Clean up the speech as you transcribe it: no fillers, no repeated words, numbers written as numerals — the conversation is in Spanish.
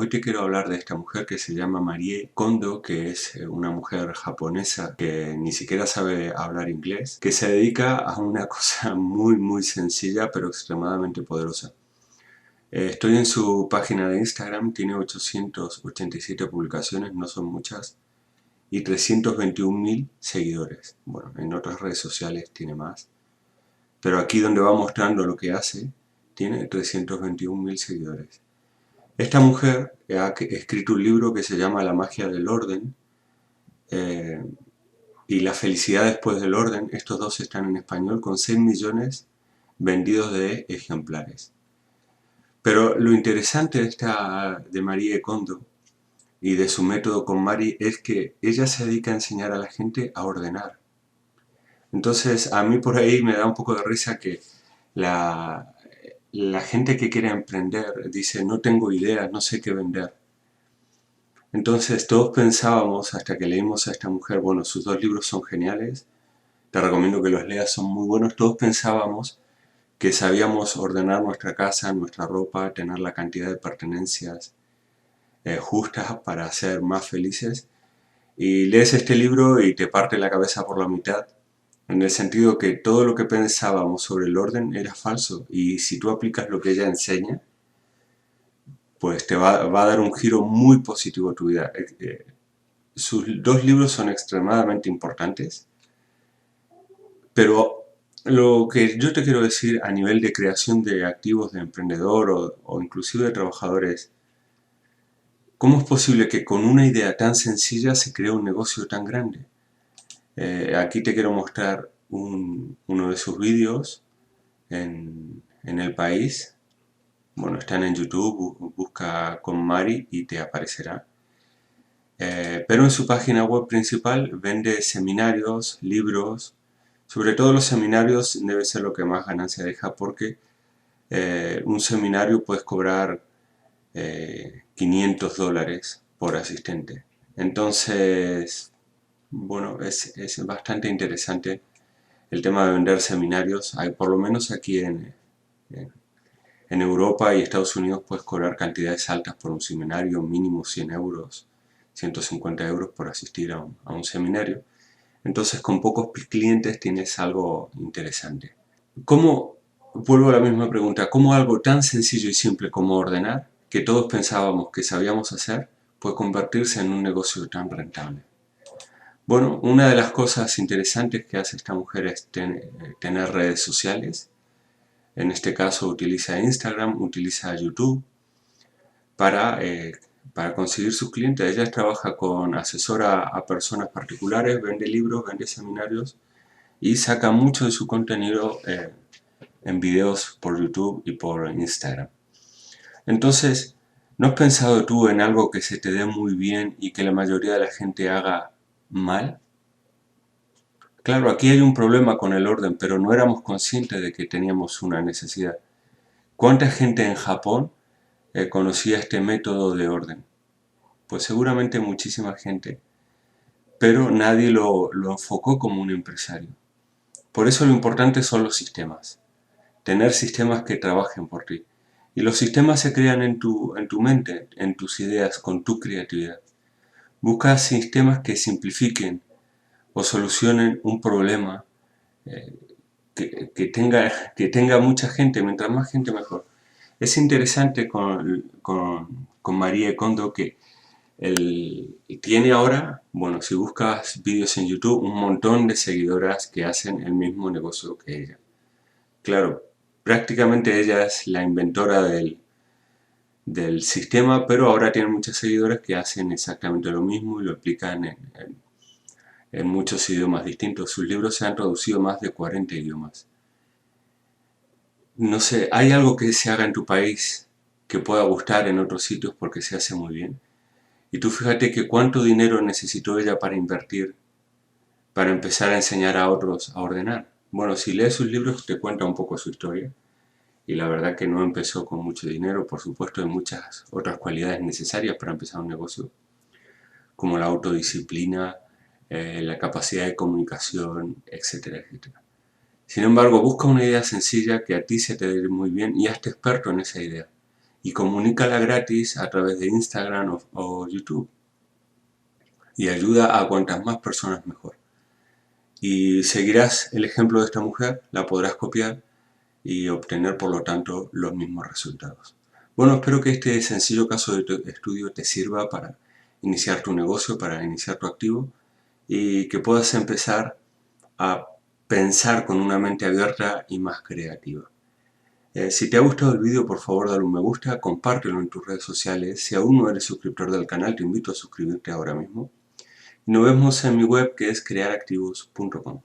Hoy te quiero hablar de esta mujer que se llama Marie Kondo, que es una mujer japonesa que ni siquiera sabe hablar inglés, que se dedica a una cosa muy sencilla pero extremadamente poderosa. Estoy en su página de Instagram, tiene 887 publicaciones, no son muchas, y 321.000 seguidores. Bueno, en otras redes sociales tiene más, pero aquí donde va mostrando lo que hace, tiene 321.000 seguidores. Esta mujer ha escrito un libro que se llama La magia del orden eh, y La felicidad después del orden. Estos dos están en español con 6 millones vendidos de ejemplares. Pero lo interesante de Marie Kondo y de su método con Mari es que ella se dedica a enseñar a la gente a ordenar. Entonces a mí por ahí me da un poco de risa que la, la gente que quiere emprender dice no tengo ideas, no sé qué vender. Entonces todos pensábamos, hasta que leímos a esta mujer, bueno, sus dos libros son geniales, te recomiendo que los leas, son muy buenos, todos pensábamos que sabíamos ordenar nuestra casa, nuestra ropa, tener la cantidad de pertenencias justas para ser más felices. Y lees este libro y te parte la cabeza por la mitad, en el sentido que todo lo que pensábamos sobre el orden era falso, y si tú aplicas lo que ella enseña, pues te va a dar un giro muy positivo a tu vida. Sus dos libros son extremadamente importantes, pero lo que yo te quiero decir a nivel de creación de activos de emprendedor o inclusive de trabajadores, ¿cómo es posible que con una idea tan sencilla se cree un negocio tan grande? Aquí te quiero mostrar uno de sus vídeos en El País. Bueno, están en YouTube, busca con Mari y te aparecerá. Pero en su página web principal vende seminarios, libros. Sobre todo los seminarios debe ser lo que más ganancia deja, porque un seminario puedes cobrar $500 por asistente. Entonces, bueno, es bastante interesante el tema de vender seminarios. Hay, por lo menos aquí en Europa y Estados Unidos puedes cobrar cantidades altas por un seminario, mínimo 100 euros, 150 euros por asistir a un seminario. Entonces con pocos clientes tienes algo interesante. ¿Cómo, vuelvo a la misma pregunta, cómo algo tan sencillo y simple como ordenar, que todos pensábamos que sabíamos hacer, puede convertirse en un negocio tan rentable? Bueno, una de las cosas interesantes que hace esta mujer es tener redes sociales. En este caso utiliza Instagram, utiliza YouTube para, eh, para conseguir sus clientes. Ella trabaja asesora a personas particulares, vende libros, vende seminarios y saca mucho de su contenido en videos por YouTube y por Instagram. Entonces, ¿no has pensado tú en algo que se te dé muy bien y que la mayoría de la gente haga mal? Claro, aquí hay un problema con el orden, pero no éramos conscientes de que teníamos una necesidad. ¿Cuánta gente en Japón conocía este método de orden? Pues seguramente muchísima gente, pero nadie lo enfocó como un empresario. Por eso lo importante son los sistemas. Tener sistemas que trabajen por ti. Y los sistemas se crean en tu mente, en tus ideas, con tu creatividad. Busca sistemas que simplifiquen o solucionen un problema eh, que tenga mucha gente, mientras más gente mejor. Es interesante con Marie Kondo que tiene ahora, bueno, si buscas vídeos en YouTube, un montón de seguidoras que hacen el mismo negocio que ella. Claro, prácticamente ella es la inventora del sistema, pero ahora tiene muchas seguidoras que hacen exactamente lo mismo y lo aplican en muchos idiomas distintos. Sus libros se han traducido a más de 40 idiomas. No sé, ¿hay algo que se haga en tu país que pueda gustar en otros sitios porque se hace muy bien? Y tú fíjate que cuánto dinero necesitó ella para invertir, para empezar a enseñar a otros a ordenar. Bueno, si lees sus libros te cuenta un poco su historia. Y la verdad que no empezó con mucho dinero, por supuesto hay muchas otras cualidades necesarias para empezar un negocio, como la autodisciplina, la capacidad de comunicación, etcétera, etcétera. Sin embargo, busca una idea sencilla que a ti se te dé muy bien y hazte experto en esa idea. y comunícala gratis a través de Instagram o YouTube. Y ayuda a cuantas más personas mejor. Y seguirás el ejemplo de esta mujer, la podrás copiar y obtener por lo tanto los mismos resultados. Bueno, espero que este sencillo caso de estudio te sirva para iniciar tu negocio, para iniciar tu activo y que puedas empezar a pensar con una mente abierta y más creativa. Si te ha gustado el vídeo, por favor dale un me gusta, compártelo en tus redes sociales. Si aún no eres suscriptor del canal, te invito a suscribirte ahora mismo. Y nos vemos en mi web, que es crearactivos.com.